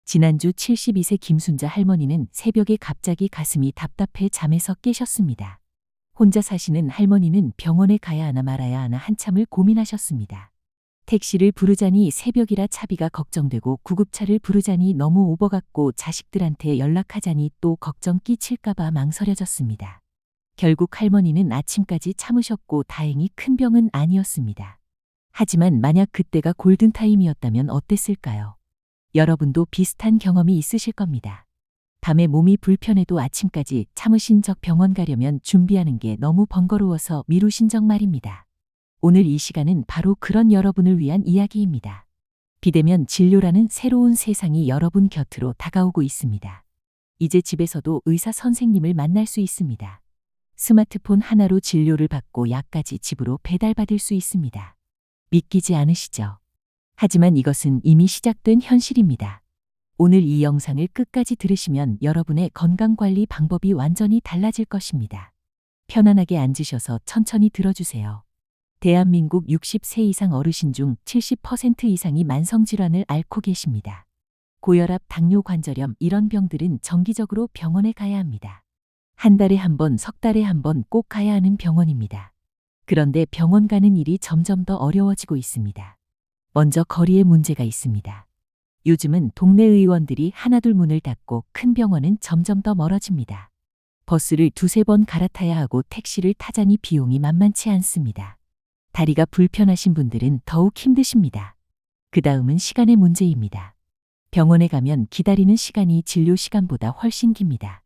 지난주 72세 김순자 할머니는 새벽에 갑자기 가슴이 답답해 잠에서 깨셨습니다. 혼자 사시는 할머니는 병원에 가야 하나 말아야 하나 한참을 고민하셨습니다. 택시를 부르자니 새벽이라 차비가 걱정되고 구급차를 부르자니 너무 오버 같고 자식들한테 연락하자니 또 걱정 끼칠까봐 망설여졌습니다. 결국 할머니는 아침까지 참으셨고 다행히 큰 병은 아니었습니다. 하지만 만약 그때가 골든타임이었다면 어땠을까요? 여러분도 비슷한 경험이 있으실 겁니다. 밤에 몸이 불편해도 아침까지 참으신 적 병원 가려면 준비하는 게 너무 번거로워서 미루신 적 말입니다. 오늘 이 시간은 바로 그런 여러분을 위한 이야기입니다. 비대면 진료라는 새로운 세상이 여러분 곁으로 다가오고 있습니다. 이제 집에서도 의사 선생님을 만날 수 있습니다. 스마트폰 하나로 진료를 받고 약까지 집으로 배달받을 수 있습니다. 믿기지 않으시죠? 하지만 이것은 이미 시작된 현실입니다. 오늘 이 영상을 끝까지 들으시면 여러분의 건강관리 방법이 완전히 달라질 것입니다. 편안하게 앉으셔서 천천히 들어주세요. 대한민국 60세 이상 어르신 중 70% 이상이 만성질환을 앓고 계십니다. 고혈압, 당뇨, 관절염 이런 병들은 정기적으로 병원에 가야 합니다. 한 달에 한 번, 석 달에 한 번 꼭 가야 하는 병원입니다. 그런데 병원 가는 일이 점점 더 어려워지고 있습니다. 먼저 거리에 문제가 있습니다. 요즘은 동네 의원들이 하나둘 문을 닫고 큰 병원은 점점 더 멀어집니다. 버스를 두세 번 갈아타야 하고 택시를 타자니 비용이 만만치 않습니다. 다리가 불편하신 분들은 더욱 힘드십니다. 그 다음은 시간의 문제입니다. 병원에 가면 기다리는 시간이 진료 시간보다 훨씬 깁니다.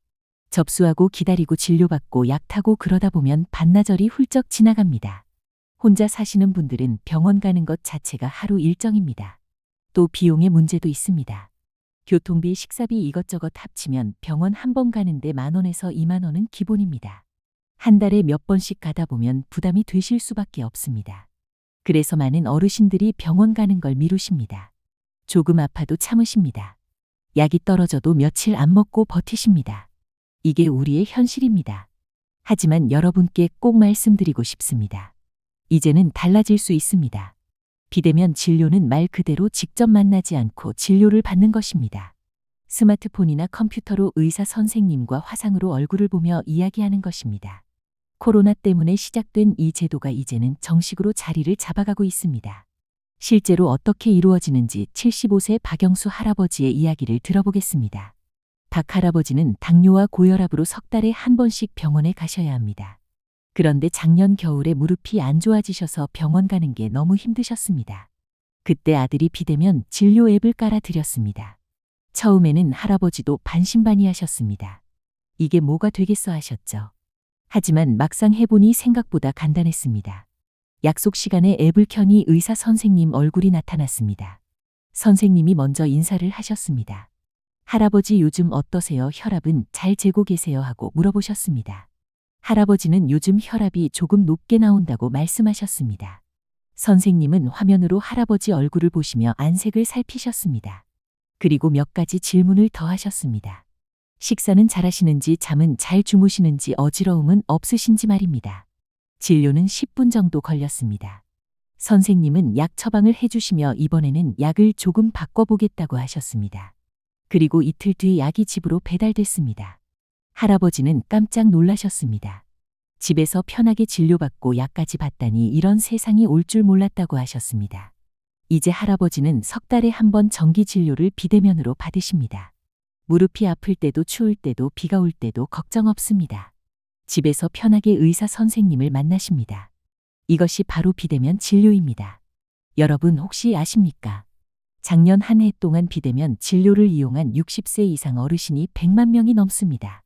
접수하고 기다리고 진료받고 약 타고 그러다 보면 반나절이 훌쩍 지나갑니다. 혼자 사시는 분들은 병원 가는 것 자체가 하루 일정입니다. 또 비용의 문제도 있습니다. 교통비, 식사비 이것저것 합치면 병원 한 번 가는데 10,000원에서 20,000원은 기본입니다. 한 달에 몇 번씩 가다 보면 부담이 되실 수밖에 없습니다. 그래서 많은 어르신들이 병원 가는 걸 미루십니다. 조금 아파도 참으십니다. 약이 떨어져도 며칠 안 먹고 버티십니다. 이게 우리의 현실입니다. 하지만 여러분께 꼭 말씀드리고 싶습니다. 이제는 달라질 수 있습니다. 비대면 진료는 말 그대로 직접 만나지 않고 진료를 받는 것입니다. 스마트폰이나 컴퓨터로 의사 선생님과 화상으로 얼굴을 보며 이야기하는 것입니다. 코로나 때문에 시작된 이 제도가 이제는 정식으로 자리를 잡아가고 있습니다. 실제로 어떻게 이루어지는지 75세 박영수 할아버지의 이야기를 들어보겠습니다. 박 할아버지는 당뇨와 고혈압으로 석 달에 한 번씩 병원에 가셔야 합니다. 그런데 작년 겨울에 무릎이 안 좋아지셔서 병원 가는 게 너무 힘드셨습니다. 그때 아들이 비대면 진료 앱을 깔아드렸습니다. 처음에는 할아버지도 반신반의하셨습니다. 이게 뭐가 되겠어 하셨죠. 하지만 막상 해보니 생각보다 간단했습니다. 약속 시간에 앱을 켜니 의사 선생님 얼굴이 나타났습니다. 선생님이 먼저 인사를 하셨습니다. 할아버지 요즘 어떠세요? 혈압은 잘 재고 계세요? 하고 물어보셨습니다. 할아버지는 요즘 혈압이 조금 높게 나온다고 말씀하셨습니다. 선생님은 화면으로 할아버지 얼굴을 보시며 안색을 살피셨습니다. 그리고 몇 가지 질문을 더 하셨습니다. 식사는 잘하시는지, 잠은 잘 주무시는지, 어지러움은 없으신지 말입니다. 진료는 10분 정도 걸렸습니다. 선생님은 약 처방을 해주시며 이번에는 약을 조금 바꿔보겠다고 하셨습니다. 그리고 이틀 뒤 약이 집으로 배달됐습니다. 할아버지는 깜짝 놀라셨습니다. 집에서 편하게 진료받고 약까지 받다니 이런 세상이 올 줄 몰랐다고 하셨습니다. 이제 할아버지는 석 달에 한 번 정기 진료를 비대면으로 받으십니다. 무릎이 아플 때도 추울 때도 비가 올 때도 걱정 없습니다. 집에서 편하게 의사 선생님을 만나십니다. 이것이 바로 비대면 진료입니다. 여러분 혹시 아십니까? 작년 한 해 동안 비대면 진료를 이용한 60세 이상 어르신이 100만 명이 넘습니다.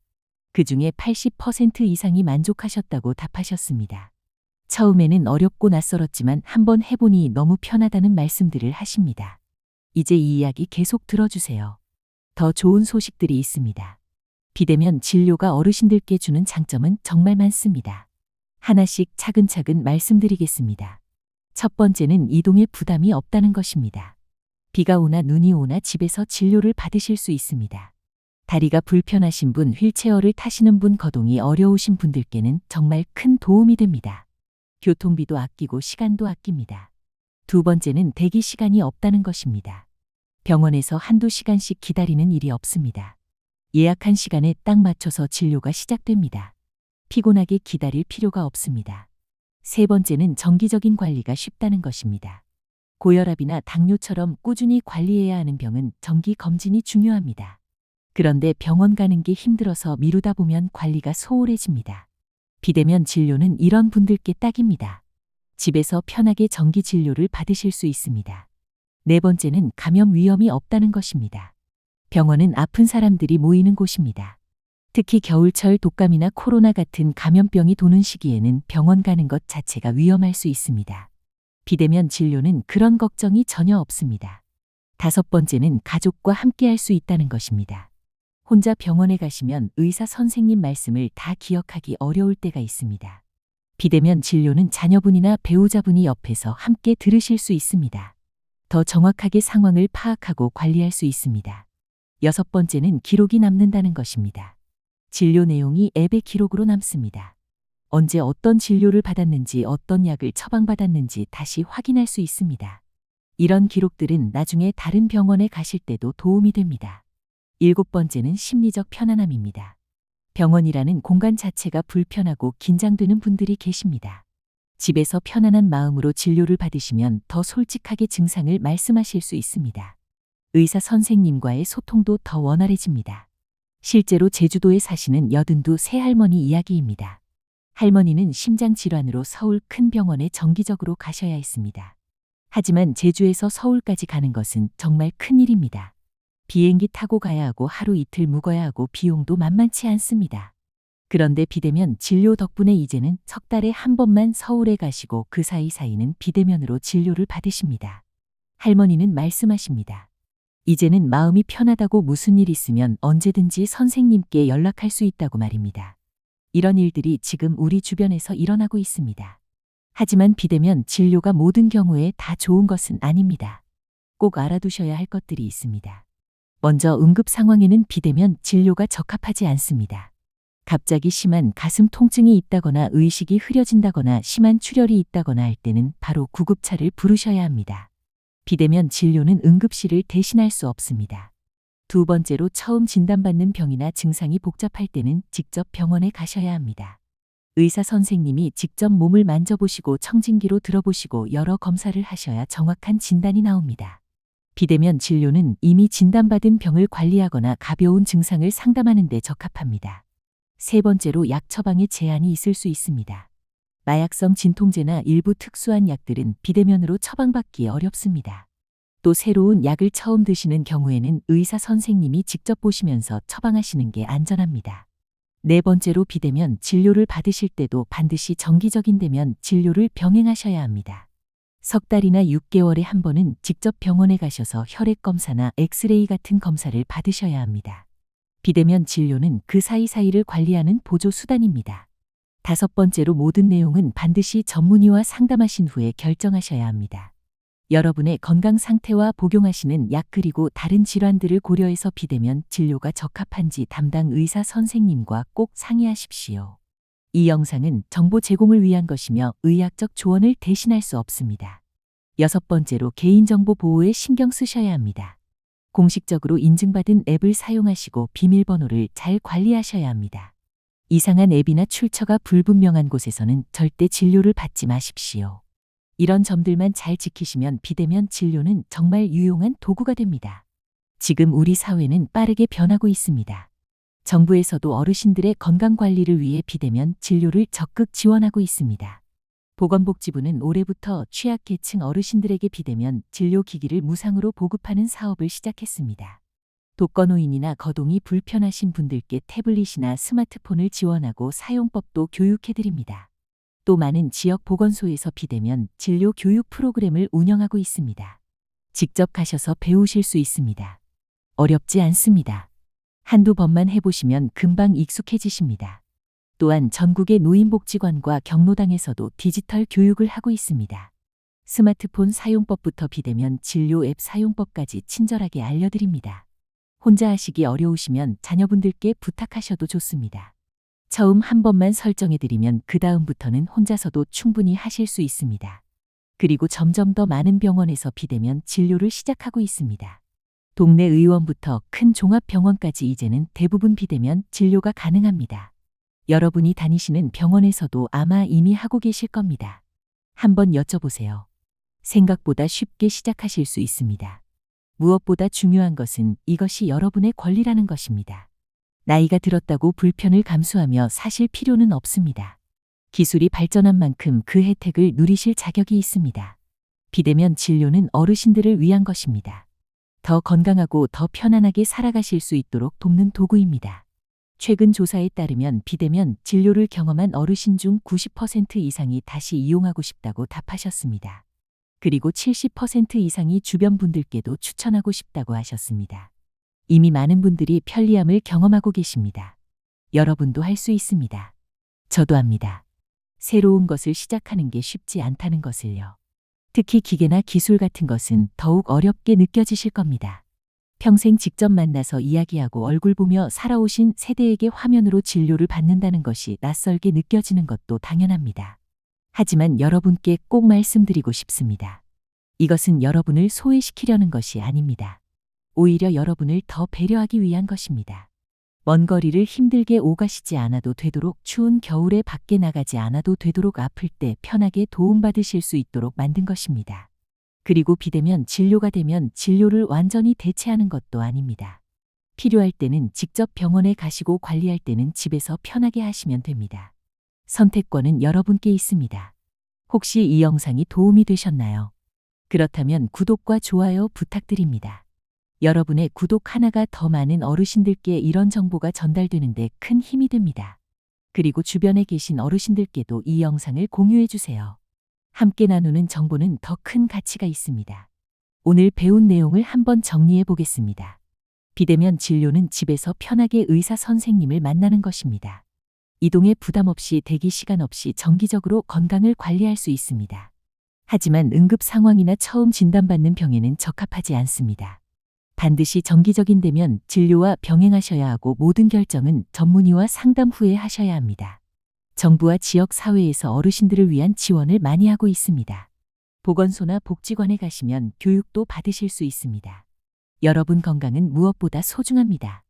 그중에 80% 이상이 만족하셨다고 답하셨습니다. 처음에는 어렵고 낯설었지만 한번 해보니 너무 편하다는 말씀들을 하십니다. 이제 이 이야기 계속 들어주세요. 더 좋은 소식들이 있습니다. 비대면 진료가 어르신들께 주는 장점은 정말 많습니다. 하나씩 차근차근 말씀드리겠습니다. 첫 번째는 이동에 부담이 없다는 것입니다. 비가 오나 눈이 오나 집에서 진료를 받으실 수 있습니다. 다리가 불편하신 분, 휠체어를 타시는 분, 거동이 어려우신 분들께는 정말 큰 도움이 됩니다. 교통비도 아끼고 시간도 아낍니다. 두 번째는 대기 시간이 없다는 것입니다. 병원에서 한두 시간씩 기다리는 일이 없습니다. 예약한 시간에 딱 맞춰서 진료가 시작됩니다. 피곤하게 기다릴 필요가 없습니다. 세 번째는 정기적인 관리가 쉽다는 것입니다. 고혈압이나 당뇨처럼 꾸준히 관리해야 하는 병은 정기 검진이 중요합니다. 그런데 병원 가는 게 힘들어서 미루다 보면 관리가 소홀해집니다. 비대면 진료는 이런 분들께 딱입니다. 집에서 편하게 정기 진료를 받으실 수 있습니다. 네 번째는 감염 위험이 없다는 것입니다. 병원은 아픈 사람들이 모이는 곳입니다. 특히 겨울철 독감이나 코로나 같은 감염병이 도는 시기에는 병원 가는 것 자체가 위험할 수 있습니다. 비대면 진료는 그런 걱정이 전혀 없습니다. 다섯 번째는 가족과 함께 할 수 있다는 것입니다. 혼자 병원에 가시면 의사 선생님 말씀을 다 기억하기 어려울 때가 있습니다. 비대면 진료는 자녀분이나 배우자분이 옆에서 함께 들으실 수 있습니다. 더 정확하게 상황을 파악하고 관리할 수 있습니다. 여섯 번째는 기록이 남는다는 것입니다. 진료 내용이 앱에 기록으로 남습니다. 언제 어떤 진료를 받았는지 어떤 약을 처방받았는지 다시 확인할 수 있습니다. 이런 기록들은 나중에 다른 병원에 가실 때도 도움이 됩니다. 일곱 번째는 심리적 편안함입니다. 병원이라는 공간 자체가 불편하고 긴장되는 분들이 계십니다. 집에서 편안한 마음으로 진료를 받으시면 더 솔직하게 증상을 말씀하실 수 있습니다. 의사 선생님과의 소통도 더 원활해집니다. 실제로 제주도에 사시는 82 새할머니 이야기입니다. 할머니는 심장질환으로 서울 큰 병원에 정기적으로 가셔야 했습니다. 하지만 제주에서 서울까지 가는 것은 정말 큰일입니다. 비행기 타고 가야 하고 하루 이틀 묵어야 하고 비용도 만만치 않습니다. 그런데 비대면 진료 덕분에 이제는 석 달에 한 번만 서울에 가시고 그 사이사이는 비대면으로 진료를 받으십니다. 할머니는 말씀하십니다. 이제는 마음이 편하다고 무슨 일 있으면 언제든지 선생님께 연락할 수 있다고 말입니다. 이런 일들이 지금 우리 주변에서 일어나고 있습니다. 하지만 비대면 진료가 모든 경우에 다 좋은 것은 아닙니다. 꼭 알아두셔야 할 것들이 있습니다. 먼저 응급 상황에는 비대면 진료가 적합하지 않습니다. 갑자기 심한 가슴 통증이 있다거나 의식이 흐려진다거나 심한 출혈이 있다거나 할 때는 바로 구급차를 부르셔야 합니다. 비대면 진료는 응급실을 대신할 수 없습니다. 두 번째로 처음 진단받는 병이나 증상이 복잡할 때는 직접 병원에 가셔야 합니다. 의사 선생님이 직접 몸을 만져보시고 청진기로 들어보시고 여러 검사를 하셔야 정확한 진단이 나옵니다. 비대면 진료는 이미 진단받은 병을 관리하거나 가벼운 증상을 상담하는 데 적합합니다. 세 번째로 약 처방에 제한이 있을 수 있습니다. 마약성 진통제나 일부 특수한 약들은 비대면으로 처방받기 어렵습니다. 또 새로운 약을 처음 드시는 경우에는 의사 선생님이 직접 보시면서 처방하시는 게 안전합니다. 네 번째로 비대면 진료를 받으실 때도 반드시 정기적인 대면 진료를 병행하셔야 합니다. 석 달이나 6개월에 한 번은 직접 병원에 가셔서 혈액 검사나 엑스레이 같은 검사를 받으셔야 합니다. 비대면 진료는 그 사이사이를 관리하는 보조 수단입니다. 다섯 번째로 모든 내용은 반드시 전문의와 상담하신 후에 결정하셔야 합니다. 여러분의 건강 상태와 복용하시는 약 그리고 다른 질환들을 고려해서 비대면 진료가 적합한지 담당 의사 선생님과 꼭 상의하십시오. 이 영상은 정보 제공을 위한 것이며 의학적 조언을 대신할 수 없습니다. 여섯 번째로 개인정보 보호에 신경 쓰셔야 합니다. 공식적으로 인증받은 앱을 사용하시고 비밀번호를 잘 관리하셔야 합니다. 이상한 앱이나 출처가 불분명한 곳에서는 절대 진료를 받지 마십시오. 이런 점들만 잘 지키시면 비대면 진료는 정말 유용한 도구가 됩니다. 지금 우리 사회는 빠르게 변하고 있습니다. 정부에서도 어르신들의 건강관리를 위해 비대면 진료를 적극 지원하고 있습니다. 보건복지부는 올해부터 취약계층 어르신들에게 비대면 진료기기를 무상으로 보급하는 사업을 시작했습니다. 독거노인이나 거동이 불편하신 분들께 태블릿이나 스마트폰을 지원하고 사용법도 교육해드립니다. 또 많은 지역 보건소에서 비대면 진료 교육 프로그램을 운영하고 있습니다. 직접 가셔서 배우실 수 있습니다. 어렵지 않습니다. 한두 번만 해보시면 금방 익숙해지십니다. 또한 전국의 노인복지관과 경로당에서도 디지털 교육을 하고 있습니다. 스마트폰 사용법부터 비대면 진료 앱 사용법까지 친절하게 알려드립니다. 혼자 하시기 어려우시면 자녀분들께 부탁하셔도 좋습니다. 처음 한 번만 설정해드리면 그 다음부터는 혼자서도 충분히 하실 수 있습니다. 그리고 점점 더 많은 병원에서 비대면 진료를 시작하고 있습니다. 동네 의원부터 큰 종합병원까지 이제는 대부분 비대면 진료가 가능합니다. 여러분이 다니시는 병원에서도 아마 이미 하고 계실 겁니다. 한번 여쭤보세요. 생각보다 쉽게 시작하실 수 있습니다. 무엇보다 중요한 것은 이것이 여러분의 권리라는 것입니다. 나이가 들었다고 불편을 감수하며 사실 필요는 없습니다. 기술이 발전한 만큼 그 혜택을 누리실 자격이 있습니다. 비대면 진료는 어르신들을 위한 것입니다. 더 건강하고 더 편안하게 살아가실 수 있도록 돕는 도구입니다. 최근 조사에 따르면 비대면 진료를 경험한 어르신 중 90% 이상이 다시 이용하고 싶다고 답하셨습니다. 그리고 70% 이상이 주변 분들께도 추천하고 싶다고 하셨습니다. 이미 많은 분들이 편리함을 경험하고 계십니다. 여러분도 할 수 있습니다. 저도 합니다. 새로운 것을 시작하는 게 쉽지 않다는 것을요. 특히 기계나 기술 같은 것은 더욱 어렵게 느껴지실 겁니다. 평생 직접 만나서 이야기하고 얼굴 보며 살아오신 세대에게 화면으로 진료를 받는다는 것이 낯설게 느껴지는 것도 당연합니다. 하지만 여러분께 꼭 말씀드리고 싶습니다. 이것은 여러분을 소외시키려는 것이 아닙니다. 오히려 여러분을 더 배려하기 위한 것입니다. 먼 거리를 힘들게 오가시지 않아도 되도록 추운 겨울에 밖에 나가지 않아도 되도록 아플 때 편하게 도움받으실 수 있도록 만든 것입니다. 그리고 비대면 진료가 되면 진료를 완전히 대체하는 것도 아닙니다. 필요할 때는 직접 병원에 가시고 관리할 때는 집에서 편하게 하시면 됩니다. 선택권은 여러분께 있습니다. 혹시 이 영상이 도움이 되셨나요? 그렇다면 구독과 좋아요 부탁드립니다. 여러분의 구독 하나가 더 많은 어르신들께 이런 정보가 전달되는데 큰 힘이 됩니다. 그리고 주변에 계신 어르신들께도 이 영상을 공유해 주세요. 함께 나누는 정보는 더 큰 가치가 있습니다. 오늘 배운 내용을 한번 정리해 보겠습니다. 비대면 진료는 집에서 편하게 의사 선생님을 만나는 것입니다. 이동에 부담 없이 대기 시간 없이 정기적으로 건강을 관리할 수 있습니다. 하지만 응급 상황이나 처음 진단받는 병에는 적합하지 않습니다. 반드시 정기적인 대면 진료와 병행하셔야 하고 모든 결정은 전문의와 상담 후에 하셔야 합니다. 정부와 지역 사회에서 어르신들을 위한 지원을 많이 하고 있습니다. 보건소나 복지관에 가시면 교육도 받으실 수 있습니다. 여러분 건강은 무엇보다 소중합니다.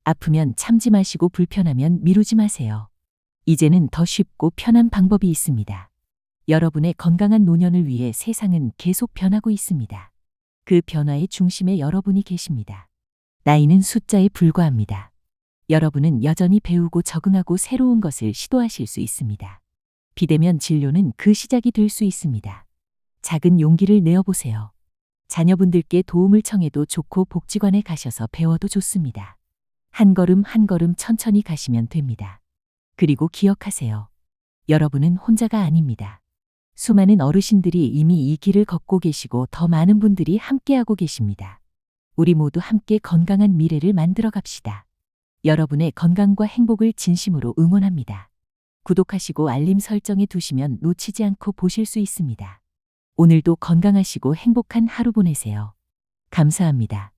아프면 참지 마시고 불편하면 미루지 마세요. 이제는 더 쉽고 편한 방법이 있습니다. 여러분의 건강한 노년을 위해 세상은 계속 변하고 있습니다. 그 변화의 중심에 여러분이 계십니다. 나이는 숫자에 불과합니다. 여러분은 여전히 배우고 적응하고 새로운 것을 시도하실 수 있습니다. 비대면 진료는 그 시작이 될 수 있습니다. 작은 용기를 내어보세요. 자녀분들께 도움을 청해도 좋고 복지관에 가셔서 배워도 좋습니다. 한 걸음 한 걸음 천천히 가시면 됩니다. 그리고 기억하세요. 여러분은 혼자가 아닙니다. 수많은 어르신들이 이미 이 길을 걷고 계시고 더 많은 분들이 함께하고 계십니다. 우리 모두 함께 건강한 미래를 만들어 갑시다. 여러분의 건강과 행복을 진심으로 응원합니다. 구독하시고 알림 설정해 두시면 놓치지 않고 보실 수 있습니다. 오늘도 건강하시고 행복한 하루 보내세요. 감사합니다.